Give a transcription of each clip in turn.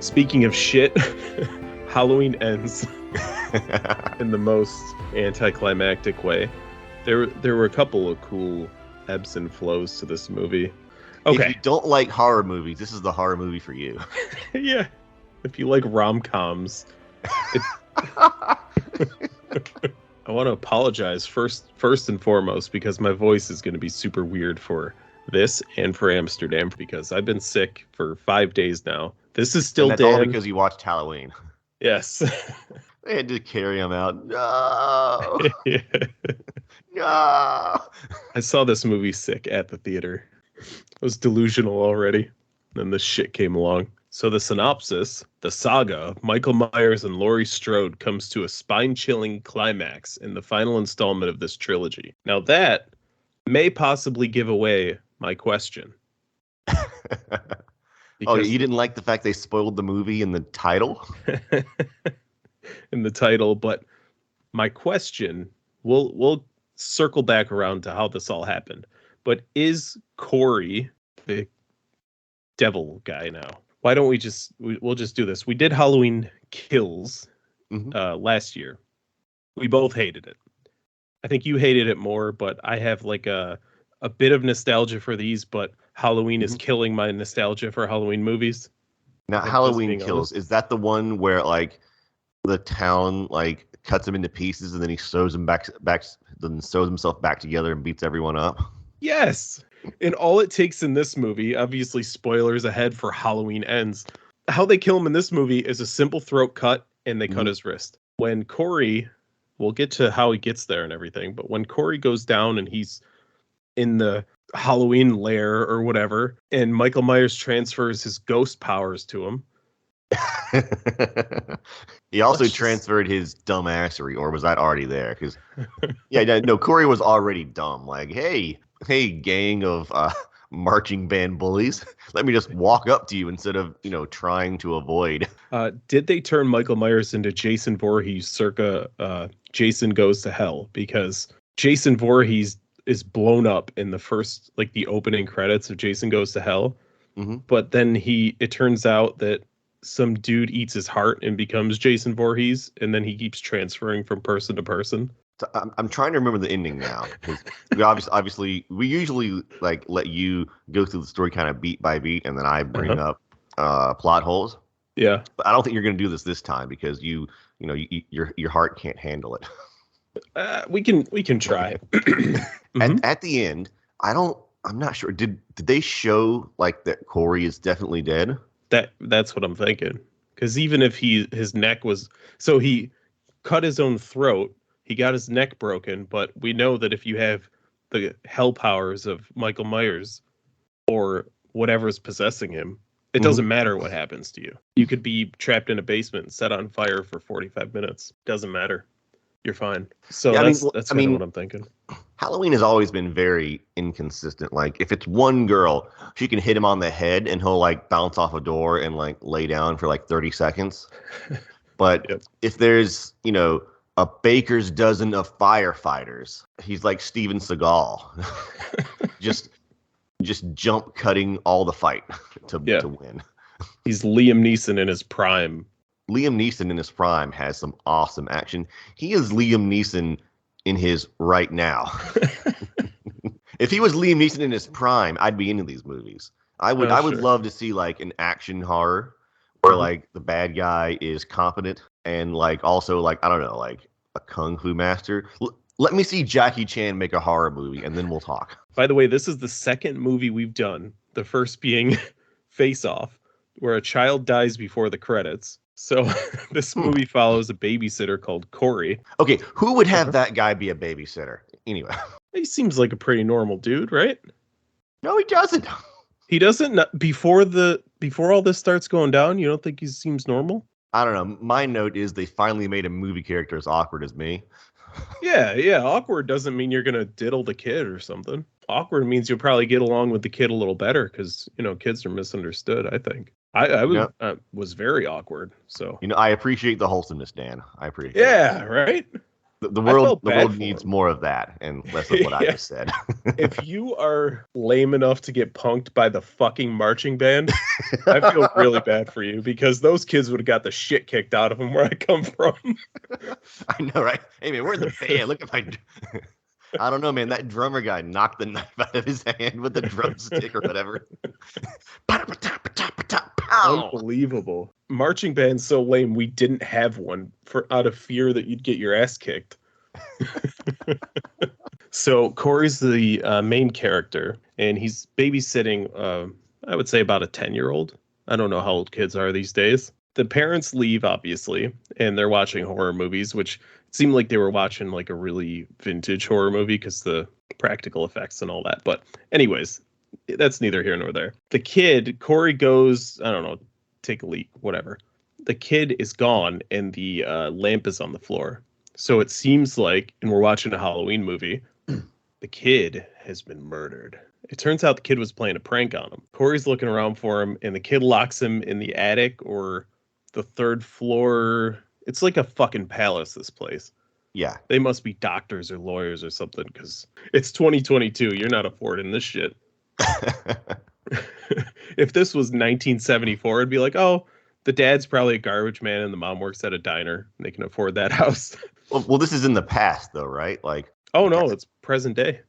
Speaking of shit, Halloween ends in the most anticlimactic way. There were a couple of cool ebbs and flows to this movie. Okay. If you don't like horror movies, this is the horror movie for you. Yeah. If you like rom-coms. I want to apologize first and foremost because my voice is going to be super weird for this and for Amsterdam because I've been sick for 5 days now. This is still and that's Dan. all because you watched Halloween. Yes. They had to carry him out. No. Yeah. No. I saw this movie sick at the theater. I was delusional already. Then this shit came along. So the synopsis, the saga of Michael Myers and Laurie Strode comes to a spine-chilling climax in the final installment of this trilogy. Now that may possibly give away my question. Oh, you didn't like the fact they spoiled the movie in the title? In the title, but my question, we'll circle back around to how this all happened. But is Corey the devil guy now? Why don't we'll just do this? We did Halloween Kills last year. We both hated it. I think you hated it more, but I have like a bit of nostalgia for these, but Halloween is killing my nostalgia for Halloween movies. Now, Halloween Kills, is that the one where like the town like cuts him into pieces and then he sews him back then sews himself back together and beats everyone up? Yes. And all it takes in this movie, obviously spoilers ahead for Halloween Ends, how they kill him in this movie is a simple throat cut and they cut his wrist. When Corey, we'll get to how he gets there and everything, but when Corey goes down and he's in the Halloween lair or whatever, and Michael Myers transfers his ghost powers to him. He also transferred his dumbassery, or was that already there? Because Corey was already dumb. Like, hey, gang of marching band bullies, let me just walk up to you instead of trying to avoid. Did they turn Michael Myers into Jason Voorhees circa Jason Goes to Hell? Because Jason Voorhees is blown up in the first, like the opening credits of Jason Goes to Hell. But then it turns out that some dude eats his heart and becomes Jason Voorhees, and then he keeps transferring from person to person. So I'm trying to remember the ending now. We obviously we usually like let you go through the story kind of beat by beat, and then I bring up plot holes. Yeah, but I don't think you're going to do this time because your heart can't handle it. We can try. At the end, I'm not sure. Did they show like that Corey is definitely dead? That's what I'm thinking. Because even if his neck was, so he cut his own throat, he got his neck broken, but we know that if you have the hell powers of Michael Myers or whatever's possessing him, it doesn't matter what happens to you. You could be trapped in a basement and set on fire for 45 minutes. Doesn't matter. You're fine. So that's kind of what I'm thinking. Halloween has always been very inconsistent. Like if it's one girl, she can hit him on the head and he'll like bounce off a door and like lay down for like 30 seconds. But if there's, a baker's dozen of firefighters, he's like Steven Seagal. just jump cutting all the fight to win. He's Liam Neeson in his prime. Liam Neeson in his prime has some awesome action. He is Liam Neeson in his right now. If he was Liam Neeson in his prime, I'd be into these movies. I would love to see like an action horror where like the bad guy is competent and like also like I don't know, like a kung fu master. Let me see Jackie Chan make a horror movie and then we'll talk. By the way, this is the second movie we've done. The first being Face Off, where a child dies before the credits. So this movie follows a babysitter called Corey. Okay, who would have that guy be a babysitter? Anyway. He seems like a pretty normal dude, right? No, he doesn't. He doesn't? Before all this starts going down, you don't think he seems normal? I don't know. My note is they finally made a movie character as awkward as me. Yeah. Awkward doesn't mean you're going to diddle the kid or something. Awkward means you'll probably get along with the kid a little better because, kids are misunderstood, I think. I was very awkward. So I appreciate the wholesomeness, Dan. I appreciate it. Yeah, right? The I world felt bad for needs him. more of that and less of what I Yeah. just said. If you are lame enough to get punked by the fucking marching band, I feel really bad for you because those kids would have got the shit kicked out of them where I come from. I know, right? Hey man, where's the band? Look at my. I don't know, man. That drummer guy knocked the knife out of his hand with the drumstick or whatever. Pow! Unbelievable. Marching band's so lame we didn't have one for out of fear that you'd get your ass kicked. So Corey's the main character, and he's babysitting, I would say about a 10-year-old. I don't know how old kids are these days. The parents leave, obviously, and they're watching horror movies, which seemed like they were watching like a really vintage horror movie because the practical effects and all that. But anyways, that's neither here nor there. The kid, Corey goes, I don't know, take a leak, whatever. The kid is gone, and the lamp is on the floor. So it seems like, and we're watching a Halloween movie, the kid has been murdered. It turns out the kid was playing a prank on him. Corey's looking around for him, and the kid locks him in the attic or the third floor. It's like a fucking palace, this place. Yeah. They must be doctors or lawyers or something, because it's 2022. You're not affording this shit. If this was 1974, it'd be like, oh, the dad's probably a garbage man and the mom works at a diner. And they can afford that house. Well, this is in the past, though, right? Like, oh, no, it's present day.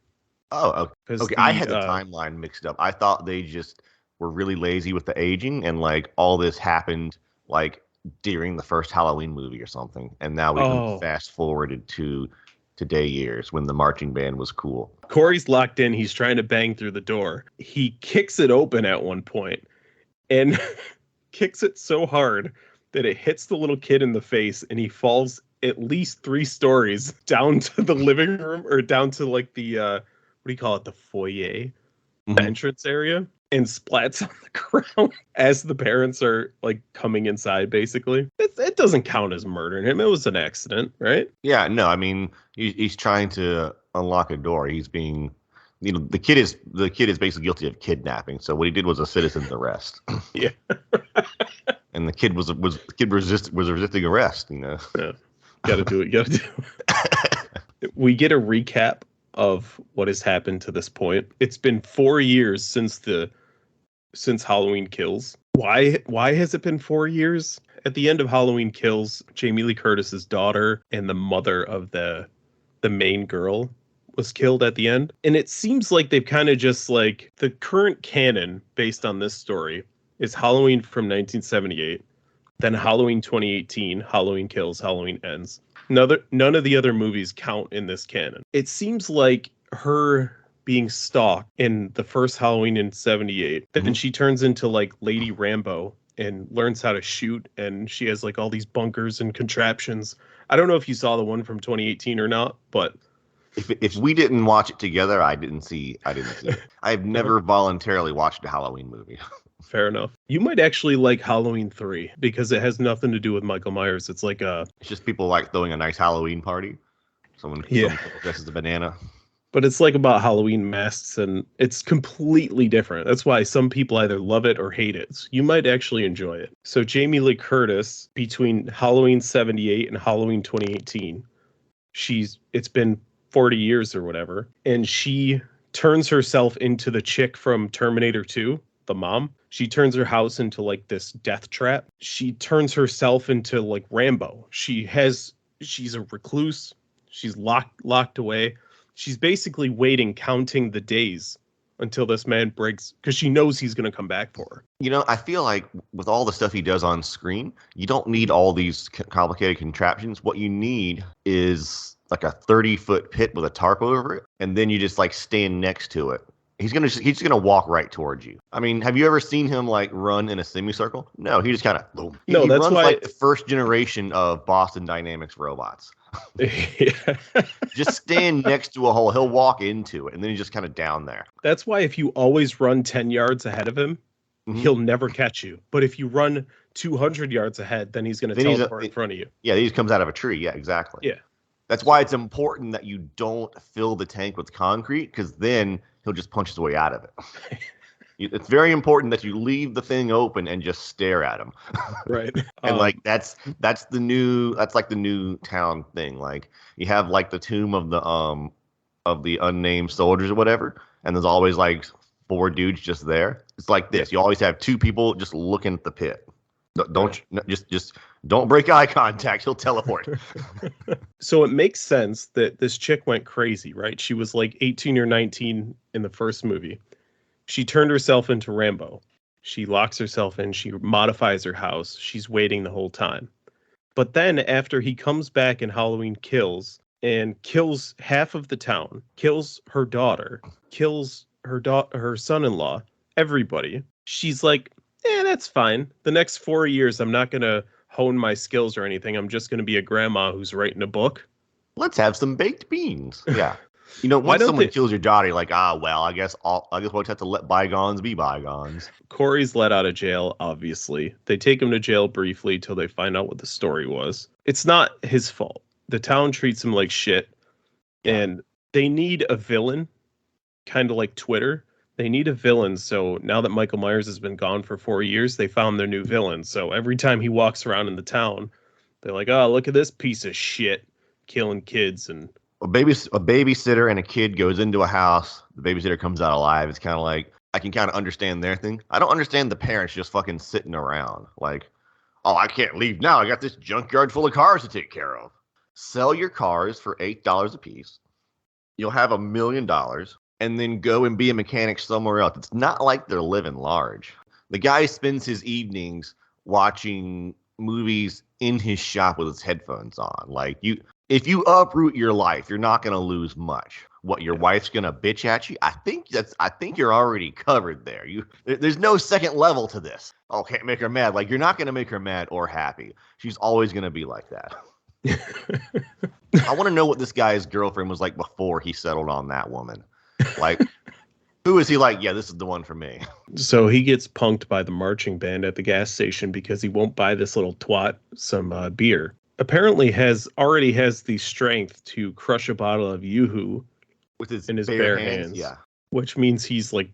Oh, okay. The, I had the timeline mixed up. I thought they just were really lazy with the aging, and like all this happened like during the first Halloween movie or something. And now we've been fast forwarded to today years when the marching band was cool. Corey's locked in. He's trying to bang through the door. He kicks it open at one point and kicks it so hard that it hits the little kid in the face, and he falls at least 3 stories down to the living room, or down to like the what do you call it, the foyer, the entrance area, and splats on the ground as the parents are like coming inside. Basically, it doesn't count as murdering him. It was an accident, right? Yeah, no, I mean he's trying to unlock a door. He's being, the kid is basically guilty of kidnapping. So what he did was a citizen's arrest. Yeah. And the kid was resisting arrest. Yeah. Gotta do it. We get a recap of what has happened to this point. It's been 4 years since Halloween Kills. Why has it been 4 years? At the end of Halloween Kills, Jamie Lee Curtis's daughter and the mother of the main girl was killed at the end. And it seems like they've kind of just like, the current canon based on this story is Halloween from 1978, then Halloween 2018, Halloween Kills, Halloween Ends. None of the other movies count in this canon. It seems like her being stalked in the first Halloween in 78, then she turns into like Lady Rambo and learns how to shoot, and she has like all these bunkers and contraptions. I don't know if you saw the one from 2018 or not, but if we didn't watch it together, I didn't see it. I've never voluntarily watched a Halloween movie. Fair enough. You might actually like Halloween 3 because it has nothing to do with Michael Myers. It's like it's just people like throwing a nice Halloween party. Someone dresses as a banana. But it's like about Halloween masks, and it's completely different. That's why some people either love it or hate it. So you might actually enjoy it. So Jamie Lee Curtis, between Halloween 78 and Halloween 2018, it's been 40 years or whatever, and she turns herself into the chick from Terminator 2, the mom. She turns her house into like this death trap. She turns herself into like Rambo. She's a recluse. She's locked away. She's basically waiting, counting the days until this man breaks, because she knows he's going to come back for her. I feel like with all the stuff he does on screen, you don't need all these complicated contraptions. What you need is like a 30-foot pit with a tarp over it, and then you just like stand next to it. He's just gonna walk right towards you. I mean, have you ever seen him like run in a semicircle? No, he just kind of boom. No, he that's runs why like the first generation of Boston Dynamics robots. Yeah. Just stand next to a hole. He'll walk into it, and then he's just kind of down there. That's why if you always run 10 yards ahead of him, he'll never catch you. But if you run 200 yards ahead, then he's going to teleport in front of you. Yeah, he just comes out of a tree. Yeah, exactly. Yeah. That's why it's important that you don't fill the tank with concrete, because then he'll just punch his way out of it. It's very important that you leave the thing open and just stare at him. Right. And like that's like the new town thing. Like you have like the tomb of the unnamed soldiers or whatever, and there's always like 4 dudes just there. It's like this. You always have 2 people just looking at the pit. Don't just don't break eye contact. He'll teleport. So it makes sense that this chick went crazy, right? She was like 18 or 19 in the first movie. She turned herself into Rambo. She locks herself in. She modifies her house. She's waiting the whole time. But then after he comes back in Halloween Kills and kills half of the town, kills her daughter, kills her son-in-law, everybody, she's like, that's fine. The next 4 years, I'm not going to hone my skills or anything. I'm just going to be a grandma who's writing a book. Let's have some baked beans. Yeah. Once someone kills your daughter, you're like, well, I guess we'll just have to let bygones be bygones. Corey's let out of jail, obviously. They take him to jail briefly till they find out what the story was. It's not his fault. The town treats him like shit, and they need a villain, kind of like Twitter. They need a villain, so now that Michael Myers has been gone for 4 years, they found their new villain. So every time he walks around in the town, they're like, oh, look at this piece of shit killing kids. And a babysitter and a kid goes into a house. The babysitter comes out alive. It's kind of like, I can kind of understand their thing. I don't understand the parents just fucking sitting around. Like, oh, I can't leave now. I got this junkyard full of cars to take care of. Sell your cars for $8 a piece. You'll have $1 million. And then go and be a mechanic somewhere else. It's not like they're living large. The guy spends his evenings watching movies in his shop with his headphones on. Like, if you uproot your life, you're not going to lose much. What, your wife's going to bitch at you? I think you're already covered there. There's no second level to this. Oh, can't make her mad. Like, you're not going to make her mad or happy. She's always going to be like that. I want to know what this guy's girlfriend was like before he settled on that woman. Like, who is he like? Yeah, this is the one for me. So he gets punked by the marching band at the gas station because he won't buy this little twat some beer. Apparently already has the strength to crush a bottle of Yoo-Hoo with his in his bare hands. Yeah, which means he's like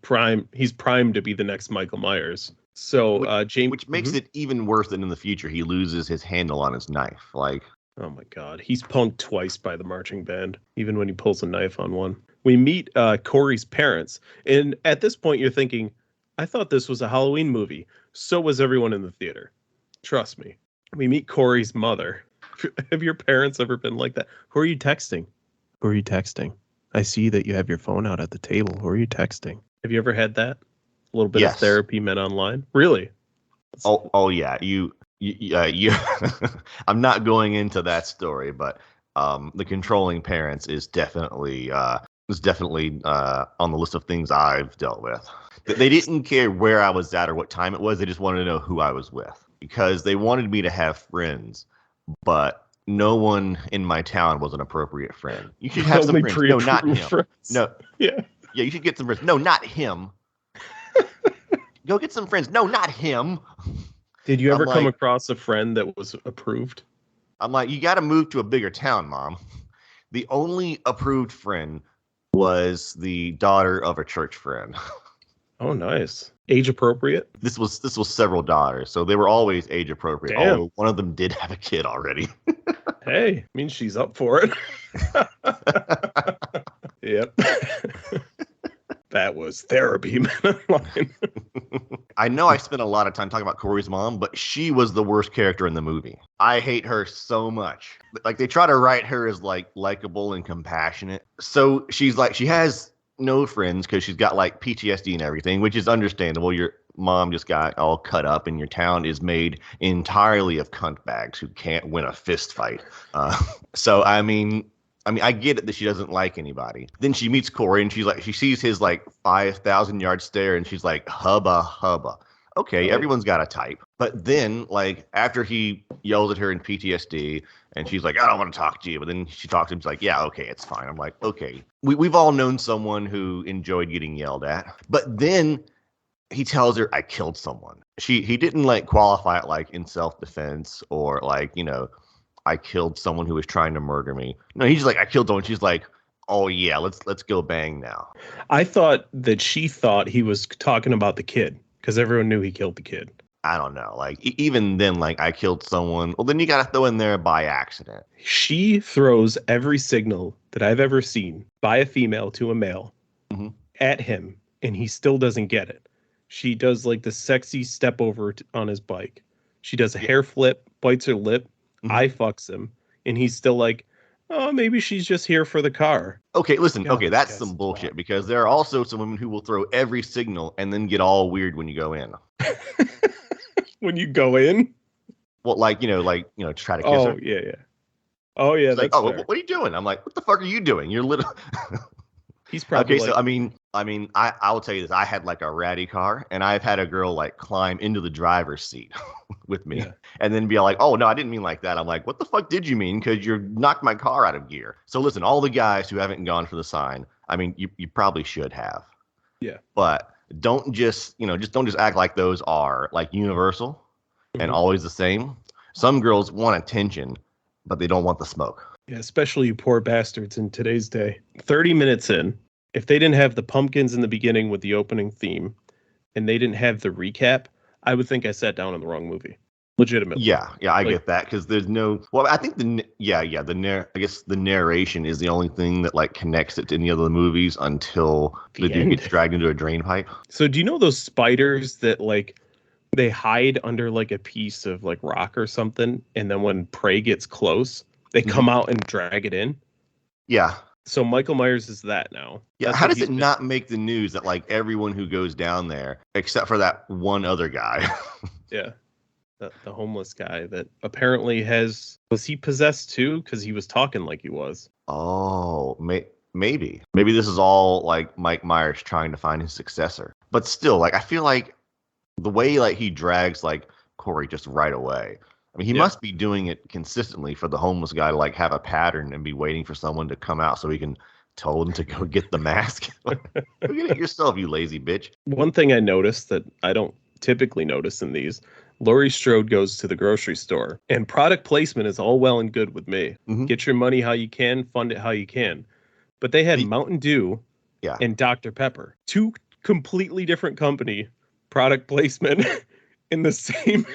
he's primed to be the next Michael Myers. So which makes it even worse than in the future he loses his handle on his knife. Like, oh my god, he's punked twice by the marching band, even when he pulls a knife on one. We meet Corey's parents, and at this point you're thinking, I thought this was a Halloween movie. So was everyone in the theater. Trust me. We meet Corey's mother. Have your parents ever been like that? Who are you texting? Who are you texting? I see that you have your phone out at the table. Who are you texting? Have you ever had that? A little bit of therapy men online? Really? Oh yeah. You I'm not going into that story, but the controlling parents is definitely on the list of things I've dealt with. They didn't care where I was at or what time it was. They just wanted to know who I was with because they wanted me to have friends, but no one in my town was an appropriate friend. You should have some friends. No, not him. Friends. No. Yeah, you should get some friends. No, not him. Go get some friends. No, not him. Did you ever come across a friend that was approved? I'm like, you got to move to a bigger town, Mom. The only approved friend was the daughter of a church friend. Oh, nice. Age appropriate? This was several daughters, so they were always age appropriate. Damn. Although one of them did have a kid already. Hey, means she's up for it. Yep. That was therapy, man. I know I spent a lot of time talking about Corey's mom, but she was the worst character in the movie. I hate her so much. Like, they try to write her as like likable and compassionate. So she has no friends because she's got like PTSD and everything, which is understandable. Your mom just got all cut up and your town is made entirely of cunt bags who can't win a fist fight. So I mean, I get it that she doesn't like anybody. Then she meets Corey and she sees his like 5,000-yard stare and she's like, hubba, hubba. Okay, everyone's got a type. But then, like, after he yells at her in PTSD and she's like, I don't want to talk to you. But then she talks to him. She's like, yeah, okay, it's fine. I'm like, okay. We've all known someone who enjoyed getting yelled at. But then he tells her, I killed someone. He didn't like qualify it like in self-defense or like, I killed someone who was trying to murder me. No, he's like, I killed someone. She's like, oh yeah, let's go bang now. I thought that she thought he was talking about the kid because everyone knew he killed the kid. I don't know. Like even then, like I killed someone. Well, then you got to throw in there by accident. She throws every signal that I've ever seen by a female to a male Hmm. at him, and he still doesn't get it. She does like the sexy step over on his bike. She does a hair flip, bites her lip, eye fucks him, and he's still like, oh, maybe she's just here for the car. Okay, listen. God, Okay, this that's guy's some a bullshit twat. because there are also some women who will throw every signal and then get all weird when you go in. When you go in? Well, try to kiss Oh, her. yeah, yeah. Oh, yeah, She's like, that's oh, fair. what are you doing? I'm like, what the fuck are you doing? You're little. He's probably Okay, so like, I will tell you this. I had like a ratty car, and I've had a girl like climb into the driver's seat with me, yeah. and then be like, "Oh no, I didn't mean like that." I'm like, "What the fuck did you mean? Because you knocked my car out of gear." So listen, all the guys who haven't gone for the sign, I mean, you probably should have, Yeah. but don't just don't just act like those are like universal and Mhm. always the same. Some girls want attention, but they don't want the smoke. Yeah, especially you poor bastards in today's day. 30 minutes in, if they didn't have the pumpkins in the beginning with the opening theme and they didn't have the recap, I would think I sat down in the wrong movie. Legitimately. Yeah, I Like, get that because there's no. Well, I think I guess the narration is the only thing that like connects it to any of the movies until the the dude end. gets dragged into a drain pipe. So do you know those spiders that like they hide under like a piece of like rock or something, and then when prey gets close, they Hmm. come out and drag it in? Yeah, So Michael Myers is that now. yeah. That's How what does he's it been. not make the news that like everyone who goes down there, except for that one other guy? Yeah. The homeless guy that apparently was he possessed too? Because he was talking like he was. Oh, maybe this is all like Mike Myers trying to find his successor. But still, like I feel like the way like he drags like Corey just right away. I mean, he Yeah. must be doing it consistently for the homeless guy to like have a pattern and be waiting for someone to come out so he can tell him to go get the mask. Go get it yourself, you lazy bitch. One thing I noticed that I don't typically notice in these, Laurie Strode goes to the grocery store, and product placement is all well and good with me. Hmm. Get your money how you can, fund it how you can. But they had Mountain Dew Yeah. and Dr. Pepper, two completely different company product placement in the same,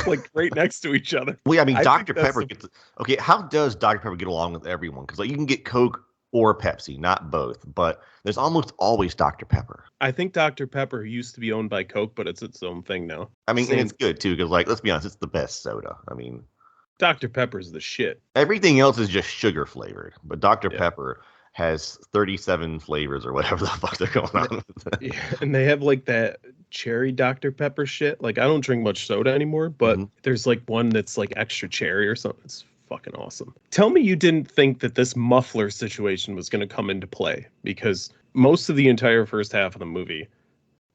like right next to each other. Well, yeah, I mean, I think Dr. that's Pepper the gets okay. How does Dr. Pepper get along with everyone? Because like you can get Coke or Pepsi, not both, but there's almost always Dr. Pepper. I think Dr. Pepper used to be owned by Coke, but it's its own thing now. I mean, and Same. it's good too because like let's be honest, it's the best soda. I mean, Dr. Pepper's the shit. everything else is just sugar flavored, but Dr. Yeah. Pepper has 37 flavors or whatever the fuck they're going And on with. yeah, and they have like that cherry Dr. Pepper shit. Like I don't drink much soda anymore, but Hmm. there's like one that's like extra cherry or something. It's fucking awesome. Tell me you didn't think that this muffler situation was going to come into play because most of the entire first half of the movie,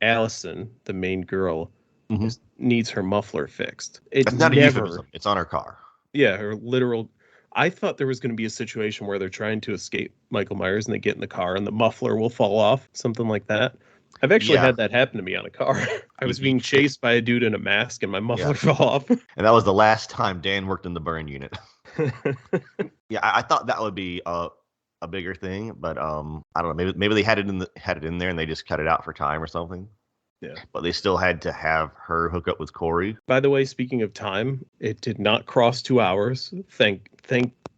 Allison, the main girl, Hmm. needs her muffler fixed. It That's not a never, euphemism. It's on her car. yeah, her literal. I thought there was going to be a situation where they're trying to escape Michael Myers and they get in the car and the muffler will fall off, something like that. I've actually Yeah. had that happen to me on a car. I was You being chased by a dude in a mask and my muffler Yeah. fell off. And that was the last time Dan worked in the burn unit. Yeah, I thought that would be a bigger thing, but I don't know. Maybe they had it in there and they just cut it out for time or something. Yeah. But they still had to have her hook up with Corey. By the way, speaking of time, it did not cross 2 hours. Thank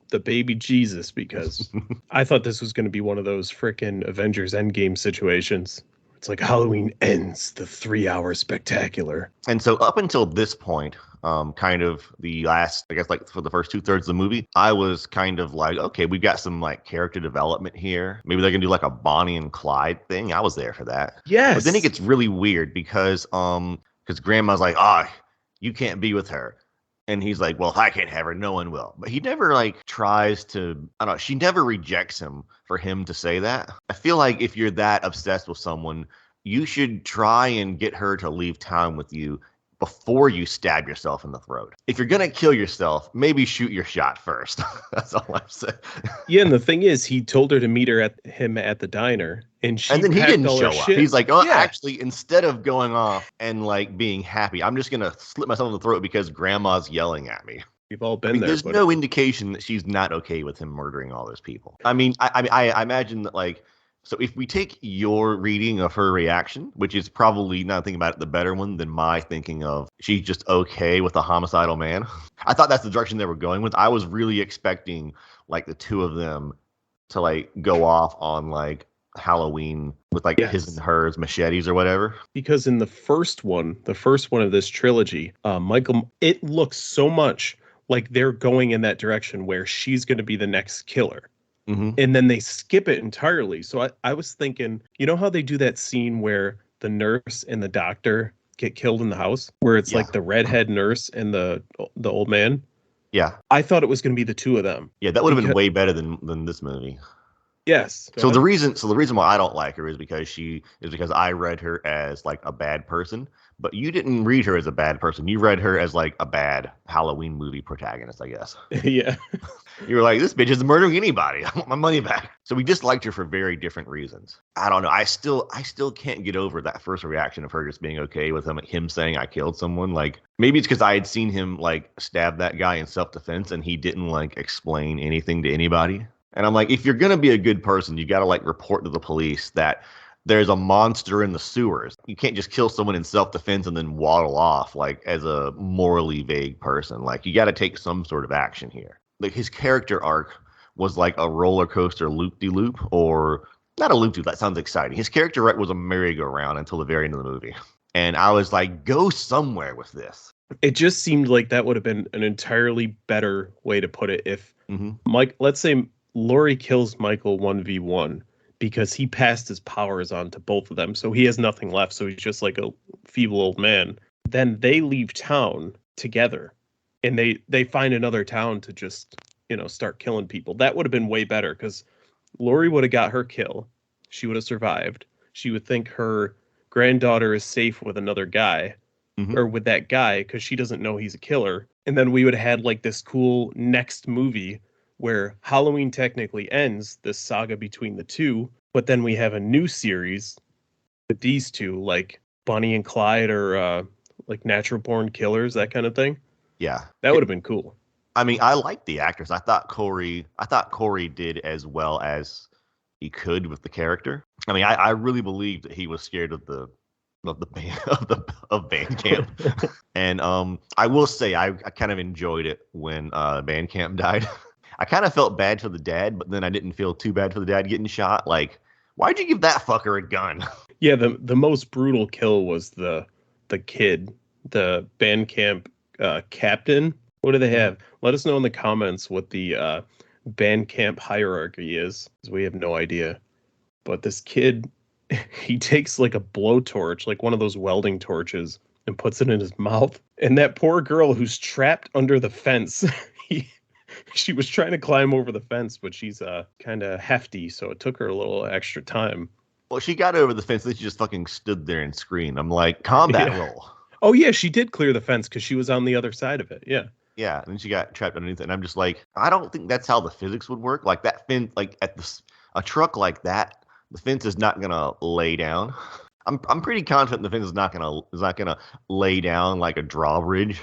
the baby Jesus, because I thought this was going to be one of those frickin' Avengers Endgame situations. It's like Halloween ends the 3 hour spectacular. And so up until this point, kind of the last, I guess, like for the first 2/3 of the movie, I was kind of like, okay, we got some like character development here. Maybe they're gonna do like a Bonnie and Clyde thing. I was there for that. Yes. But then it gets really weird because Grandma's like, ah, you can't be with her. And he's like, well, if I can't have her, no one will. But he never like tries to, I don't know, she never rejects him for him to say that. I feel like if you're that obsessed with someone, you should try and get her to leave town with you before you stab yourself in the throat. If you're gonna kill yourself, maybe shoot your shot first. That's all I'm saying. Yeah, and the thing is, he told her to meet her at the diner, and she And then he packed didn't all her show up. shit. He's like, oh, Yeah. actually, instead of going off and like being happy, I'm just gonna slit myself in the throat because grandma's yelling at me. We've all I been mean, there, there's but no indication that she's not okay with him murdering all those people. I mean, I imagine that, like, so if we take your reading of her reaction, which is probably, now thinking about it, the better one than my thinking of she's just okay with a homicidal man. I thought that's the direction they were going with. I was really expecting, like, the two of them to, like, go off on, like, Halloween with, like, his and yes, hers machetes or whatever. because in the first one of this trilogy, Michael, it looks so much like they're going in that direction where she's going to be the next killer. Mm-hmm. And then they skip it entirely. So I was thinking, you know how they do that scene where the nurse and the doctor get killed in the house, where it's Yeah. like the redhead nurse and the old man? Yeah. I thought it was going to be the two of them. Yeah, that would have been Because, way better than this movie. yes. Go So ahead. the reason why I don't like her is because I read her as like a bad person, but you didn't read her as a bad person. You read her as like a bad Halloween movie protagonist, I guess. Yeah. You were like, this bitch is murdering anybody. I want my money back. So we disliked her for very different reasons. I don't know. I still can't get over that first reaction of her just being okay with him saying I killed someone. Like, maybe it's because I had seen him like stab that guy in self-defense and he didn't like explain anything to anybody. And I'm like, if you're gonna be a good person, you gotta like report to the police that there's a monster in the sewers. You can't just kill someone in self-defense and then waddle off like as a morally vague person. Like, you gotta take some sort of action here. Like, his character arc was like a roller coaster loop-de-loop, or not a loop-de-loop, that sounds exciting. His character arc was a merry-go-round until the very end of the movie. And I was like, go somewhere with this. It just seemed like that would have been an entirely better way to put it if let's say Laurie kills Michael 1v1 because he passed his powers on to both of them. So he has nothing left. So he's just like a feeble old man. Then they leave town together and they find another town to just, start killing people. That would have been way better because Laurie would have got her kill. She would have survived. She would think her granddaughter is safe with another guy or with that guy because she doesn't know he's a killer. And then we would have had like this cool next movie where Halloween technically ends this saga between the two, but then we have a new series with these two, like Bonnie and Clyde or like Natural Born Killers, that kind of thing. Yeah. That would have been cool. I mean, I like the actors. I thought Corey did as well as he could with the character. I mean, I really believed that he was scared of the band of Bandcamp. And I will say I kind of enjoyed it when Bandcamp died. I kind of felt bad for the dad, but then I didn't feel too bad for the dad getting shot. Like, why'd you give that fucker a gun? Yeah, the most brutal kill was the kid, the Bandcamp captain. What do they have? Let us know in the comments what the Bandcamp hierarchy is, because we have no idea. But this kid, he takes like a blowtorch, like one of those welding torches, and puts it in his mouth. And that poor girl who's trapped under the fence, she was trying to climb over the fence, but she's kind of hefty, so it took her a little extra time. Well, she got over the fence, then she just fucking stood there and screamed. I'm like, combat roll. Oh, yeah, she did clear the fence because she was on the other side of it. Yeah. Yeah, and then she got trapped underneath it. And I'm just like, I don't think that's how the physics would work. Like, that fence, like a truck like that, the fence is not gonna lay down. I'm pretty confident the fence is not gonna lay down like a drawbridge.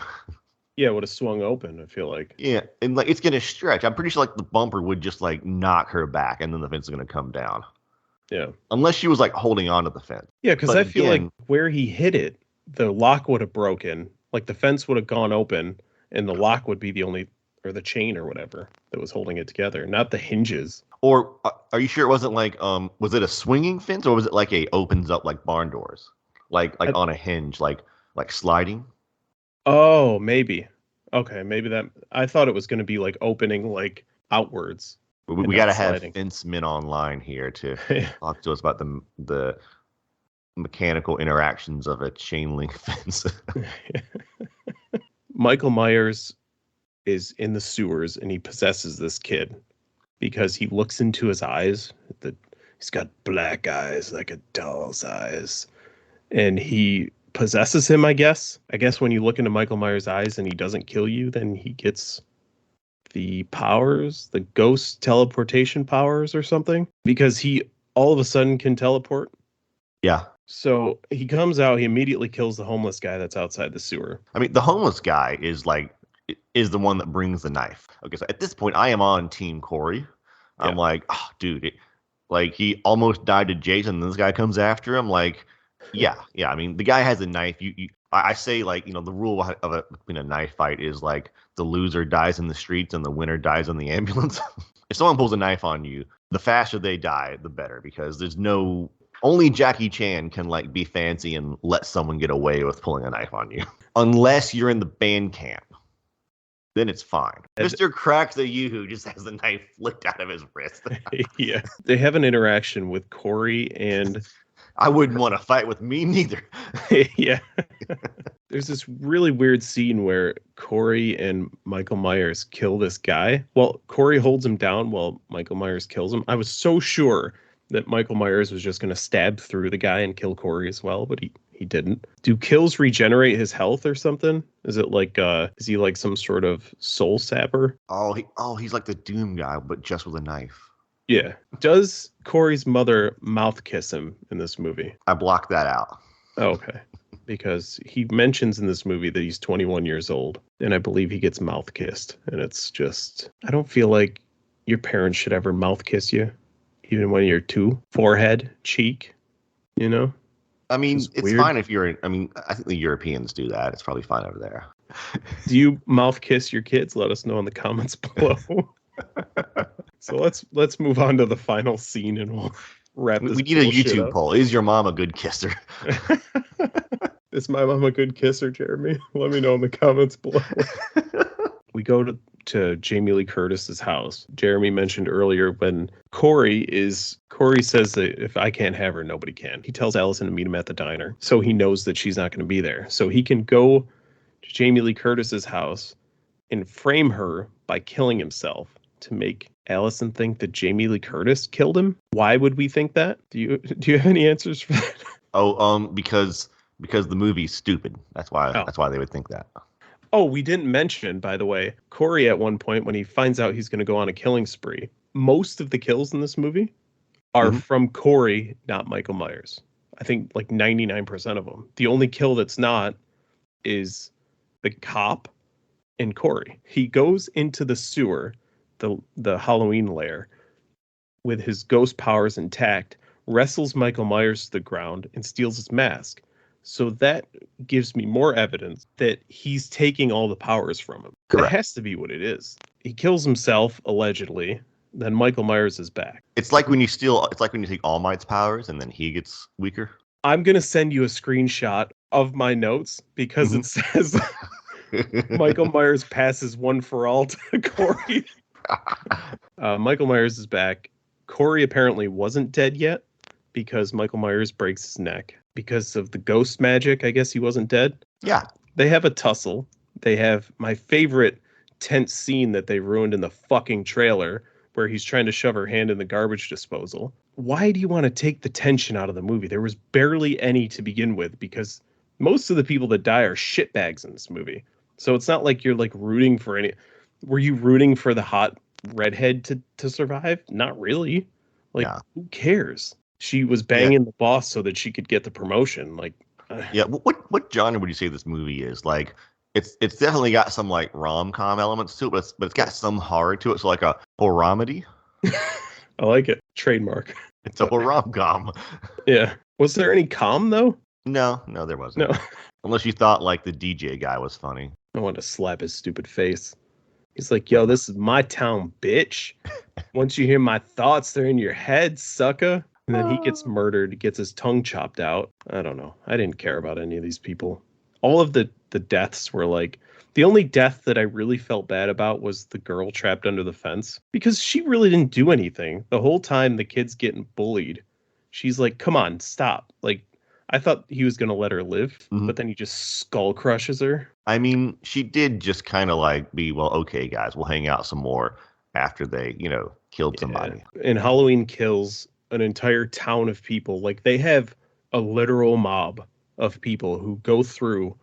Yeah, it would have swung open, I feel like. Yeah, and like it's gonna stretch. I'm pretty sure like the bumper would just like knock her back, and then the fence is gonna come down. Yeah. Unless she was like holding on to the fence. Yeah, because I feel like where he hit it, the lock would have broken. Like the fence would have gone open, and the lock would be or the chain or whatever that was holding it together, not the hinges. Or are you sure it wasn't like was it a swinging fence, or was it like a opens up like barn doors, like on a hinge, like sliding? Oh, maybe. Okay, maybe that. I thought it was going to be like opening like outwards. We got to have fence men online here to talk to us about the mechanical interactions of a chain link fence. Michael Myers is in the sewers and he possesses this kid because he looks into his eyes. He's got black eyes like a doll's eyes, and he possesses him, I guess. I guess when you look into Michael Myers' eyes and he doesn't kill you, then he gets the powers, the ghost teleportation powers or something, because he all of a sudden can teleport. Yeah. So he comes out, he immediately kills the homeless guy that's outside the sewer. I mean, the homeless guy is like, is the one that brings the knife. Okay, so at this point, I am on Team Corey. I'm Yeah. like, oh, dude, like he almost died to Jason, and this guy comes after him. Like, yeah. I mean, the guy has a knife. I say like, the rule between a knife fight is like the loser dies in the streets and the winner dies in the ambulance. If someone pulls a knife on you, the faster they die, the better, because only Jackie Chan can like be fancy and let someone get away with pulling a knife on you, unless you're in the band camp. Then it's fine. Mr. Cracks the Yoo-hoo just has the knife flicked out of his wrist. Yeah. They have an interaction with Corey and I wouldn't want to fight with me neither. yeah. There's this really weird scene where Corey and Michael Myers kill this guy. Well, Corey holds him down while Michael Myers kills him. I was so sure that Michael Myers was just going to stab through the guy and kill Corey as well, but he didn't. Do kills regenerate his health or something? Is it like is he like some sort of soul sapper? He's like the Doom guy, but just with a knife. Yeah. Does Corey's mother mouth kiss him in this movie? I blocked that out. Oh, okay. Because he mentions in this movie that he's 21 years old, and I believe he gets mouth kissed. And it's just, I don't feel like your parents should ever mouth kiss you, even when you're 2. Forehead, cheek, I mean, it's weird. fine if I think the Europeans do that. It's probably fine over there. Do you mouth kiss your kids? Let us know in the comments below. So let's move on to the final scene, and we'll wrap this. We need a YouTube up. poll. Is your mom a good kisser? Is my mom a good kisser, Jeremy? Let me know in the comments below. We go to Jamie Lee Curtis's house. Jeremy mentioned earlier when Corey says that if I can't have her, nobody can. He tells Allison to meet him at the diner, so he knows that she's not going to be there. So he can go to Jamie Lee Curtis's house and frame her by killing himself to make Allison think that Jamie Lee Curtis killed him. Why would we think that? Do you have any answers for that? Because the movie's stupid. That's why they would think that. Oh, we didn't mention, by the way, Corey at one point when he finds out he's going to go on a killing spree. Most of the kills in this movie are from Corey, not Michael Myers. I think like 99% of them. The only kill that's not is the cop and Corey. He goes into the sewer, the Halloween lair, with his ghost powers intact, wrestles Michael Myers to the ground, and steals his mask. So that gives me more evidence that he's taking all the powers from him. Correct. That has to be what it is. He kills himself, allegedly, then Michael Myers is back. It's like when you take All Might's powers and then he gets weaker. I'm going to send you a screenshot of my notes because it says Michael Myers passes one for all to Corey. Michael Myers is back. Corey apparently wasn't dead yet because Michael Myers breaks his neck. Because of the ghost magic, I guess he wasn't dead. Yeah. They have a tussle. They have my favorite tense scene that they ruined in the fucking trailer where he's trying to shove her hand in the garbage disposal. Why do you want to take the tension out of the movie? There was barely any to begin with because most of the people that die are shitbags in this movie. So it's not like you're like rooting for any. Were you rooting for the hot redhead to survive? Not really. Like, who cares? She was banging the boss so that she could get the promotion. Like, yeah. What genre would you say this movie is? Like, it's definitely got some like rom-com elements to it, but it's got some horror to it. So like a horror-comedy. I like it. Trademark. It's a rom-com. Yeah. Was there any com though? No, there wasn't. No. Unless you thought like the DJ guy was funny. I wanted to slap his stupid face. He's like, yo, this is my town, bitch. Once you hear my thoughts, they're in your head, sucker. And then he gets murdered, gets his tongue chopped out. I don't know. I didn't care about any of these people. All of the deaths were like, the only death that I really felt bad about was the girl trapped under the fence. Because she really didn't do anything. The whole time the kid's getting bullied. She's like, come on, stop. Like, I thought he was going to let her live, but then he just skull crushes her. I mean, she did just kind of like be, well, okay, guys, we'll hang out some more after they, killed somebody. And Halloween Kills an entire town of people. Like, they have a literal mob of people who go through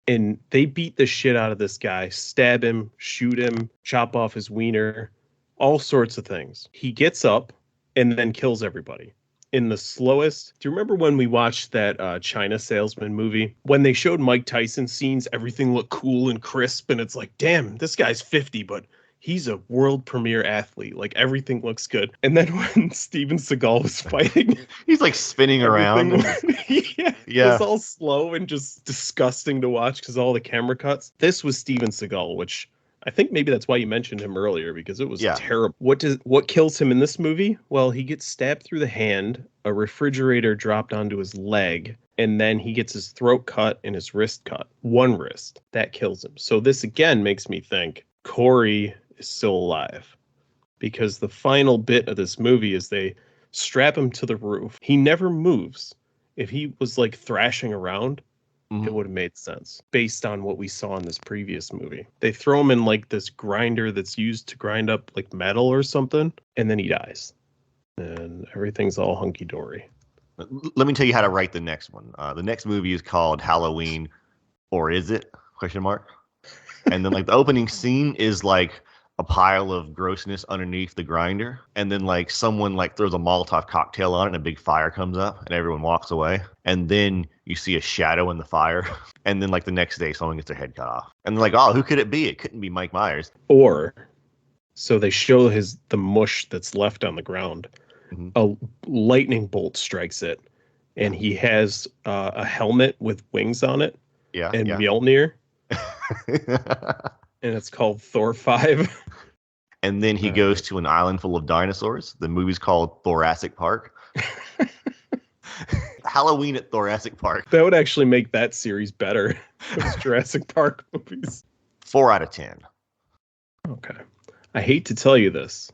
and they beat the shit out of this guy, stab him, shoot him, chop off his wiener, all sorts of things. He gets up and then kills everybody. in the slowest. Do you remember when we watched that China Salesman movie? When they showed Mike Tyson scenes, everything looked cool and crisp, and it's like, damn, this guy's 50, but he's a world premier athlete. Like everything looks good. And then when Steven Seagal was fighting, He's like spinning around. Was all slow and just disgusting to watch because all the camera cuts. This was Steven Seagal, which I think maybe that's why you mentioned him earlier, because it was terrible. What kills him in this movie? Well, he gets stabbed through the hand, a refrigerator dropped onto his leg, and then he gets his throat cut and his wrist cut. One wrist. That kills him. So this again makes me think Corey is still alive, because the final bit of this movie is they strap him to the roof. He never moves. If he was like thrashing around, it would have made sense based on what we saw in this previous movie. They throw him in like this grinder that's used to grind up like metal or something, and then he dies. And everything's all hunky-dory. Let me tell you how to write the next one. The next movie is called Halloween, or is it? Question mark. And then like the opening scene is like a pile of grossness underneath the grinder, and then like someone like throws a Molotov cocktail on it and a big fire comes up and everyone walks away, and then you see a shadow in the fire, and then like the next day someone gets their head cut off, and they're like, oh, who could it be? It couldn't be Mike Myers. Or so they show the mush that's left on the ground. A lightning bolt strikes it, and he has a helmet with wings on it, and Mjolnir. And it's called Thor 5. And then he goes to an island full of dinosaurs. The movie's called Thoracic Park. Halloween at Thoracic Park. That would actually make that series better. Those Jurassic Park movies. 4 out of 10. Okay. I hate to tell you this,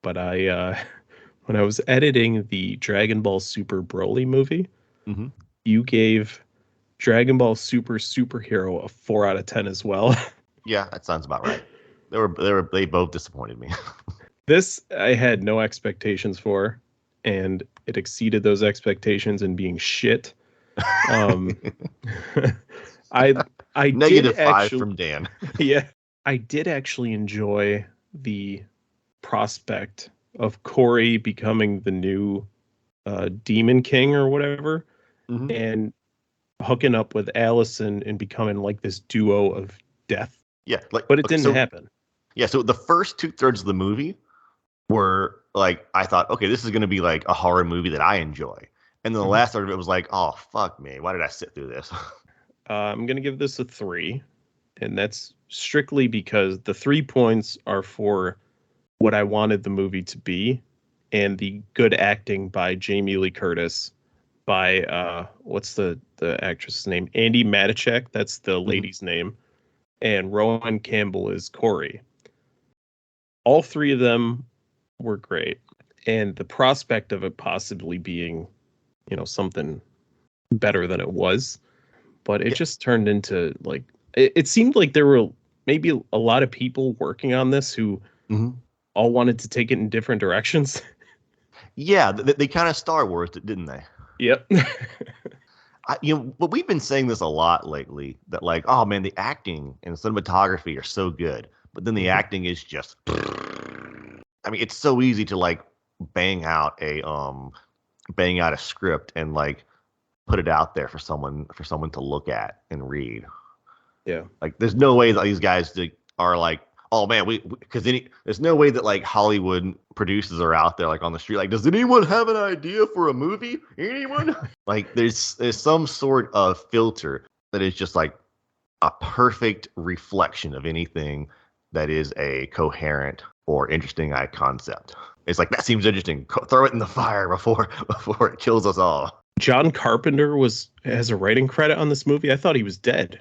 but when I was editing the Dragon Ball Super Broly movie, you gave Dragon Ball Super Superhero a 4 out of 10 as well. Yeah, that sounds about right. They both disappointed me. This I had no expectations for, and it exceeded those expectations in being shit. I Negative did 5 actually, from Dan. Yeah, I did actually enjoy the prospect of Corey becoming the new Demon King or whatever, and hooking up with Allison and becoming like this duo of death. Yeah, but it didn't happen. Yeah, so the first 2/3 of the movie were like, I thought, okay, this is going to be like a horror movie that I enjoy. And then the last third of it was like, oh, fuck me. Why did I sit through this? I'm going to give this a 3. And that's strictly because the 3 points are for what I wanted the movie to be, and the good acting by Jamie Lee Curtis, by, what's the actress's name? Andi Matichak. That's the lady's name. And Rowan Campbell is Corey. All 3 of them were great. And the prospect of it possibly being, something better than it was. But it just turned into, like, it seemed like there were maybe a lot of people working on this who all wanted to take it in different directions. Yeah, they kind of Star Wars it, didn't they? Yep. But we've been saying this a lot lately, that like, oh man, the acting and cinematography are so good, but then the acting is just, I mean, it's so easy to like bang out a script and like put it out there for someone to look at and read. Yeah. Like there's no way that these guys are like, oh man, there's no way that like Hollywood producers are out there like on the street like, does anyone have an idea for a movie? Anyone? Like there's some sort of filter that is just like a perfect reflection of anything that is a coherent or interesting concept. It's like, that seems interesting. Throw it in the fire before it kills us all. John Carpenter has a writing credit on this movie. I thought he was dead.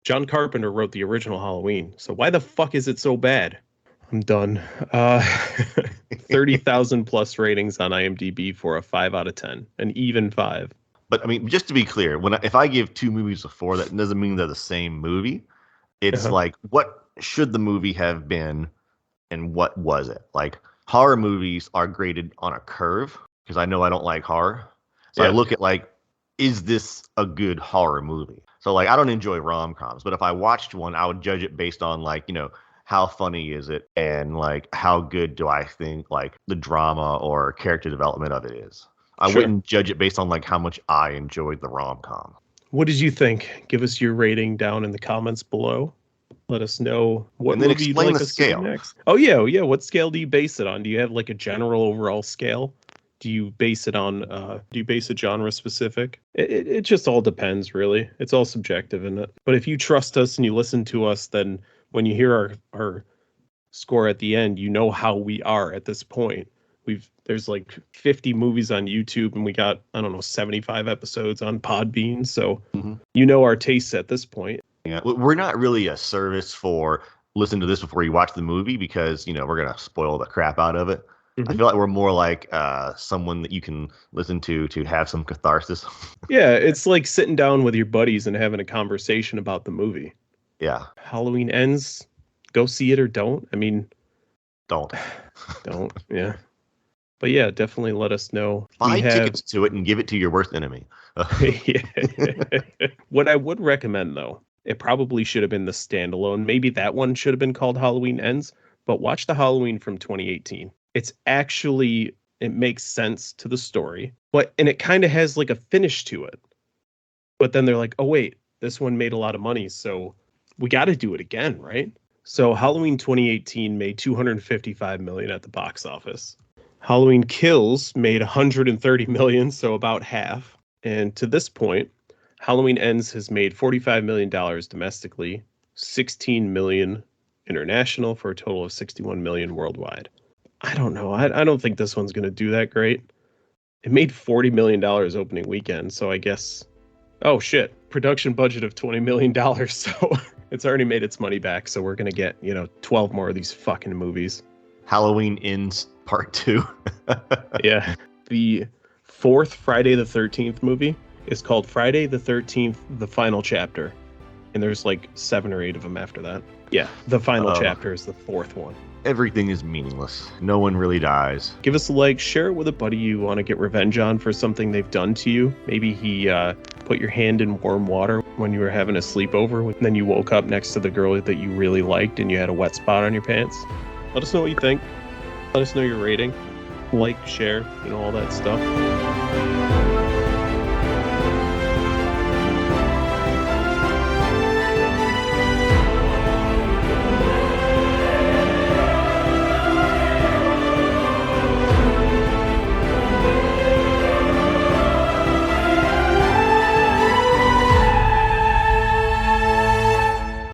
John Carpenter wrote the original Halloween. So why the fuck is it so bad? I'm done. 30,000 plus ratings on IMDb for a 5 out of 10, an even 5. But I mean, just to be clear, if I give 2 movies a 4, that doesn't mean they're the same movie. It's like, what should the movie have been and what was it? Like, horror movies are graded on a curve because I know I don't like horror. So I look at like, is this a good horror movie? So like, I don't enjoy rom-coms, but if I watched one, I would judge it based on like, how funny is it, and like how good do I think like the drama or character development of it is. I Sure. wouldn't judge it based on like how much I enjoyed the rom-com. What did you think? Give us your rating down in the comments below. Let us know what And then movie you'd explain like the us to do scale. next. Oh yeah, yeah. What scale do you base it on? Do you have like a general overall scale? Do you base it on? Do you base it genre specific? It just all depends, really. It's all subjective, isn't it? But if you trust us and you listen to us, then when you hear our score at the end, you know how we are at this point. There's like 50 movies on YouTube, and we got, I don't know, 75 episodes on Podbean. So you know our tastes at this point. Yeah, we're not really a service for listen to this before you watch the movie because, you know, we're going to spoil the crap out of it. I feel like we're more like someone that you can listen to have some catharsis. Yeah, it's like sitting down with your buddies and having a conversation about the movie. Yeah. Halloween Ends, go see it or don't. I mean, Don't. Yeah. But yeah, definitely let us know. Buy tickets to it and give it to your worst enemy. What I would recommend, though, it probably should have been the standalone. Maybe that one should have been called Halloween Ends, but watch the Halloween from 2018. It's actually, it makes sense to the story, and it kind of has like a finish to it. But then they're like, oh, wait, this one made a lot of money, so we got to do it again, right? So Halloween 2018 made $255 million at the box office. Halloween Kills made $130 million, so about half. And to this point, Halloween Ends has made $45 million domestically, $16 million international, for a total of $61 million worldwide. I don't know. I don't think this one's going to do that great. It made $40 million opening weekend, so I guess... Oh, shit. Production budget of $20 million, so it's already made its money back, so we're going to get, 12 more of these fucking movies. Halloween Ends Part 2. Yeah. The fourth Friday the 13th movie is called Friday the 13th, The Final Chapter. And there's like 7 or 8 of them after that. Yeah, the final chapter is the fourth one. Everything is meaningless. No one really dies. Give us a like, share it with a buddy you want to get revenge on for something they've done to you. Maybe he put your hand in warm water when you were having a sleepover, and then you woke up next to the girl that you really liked and you had a wet spot on your pants. Let us know what you think. Let us know your rating. Like, share, all that stuff.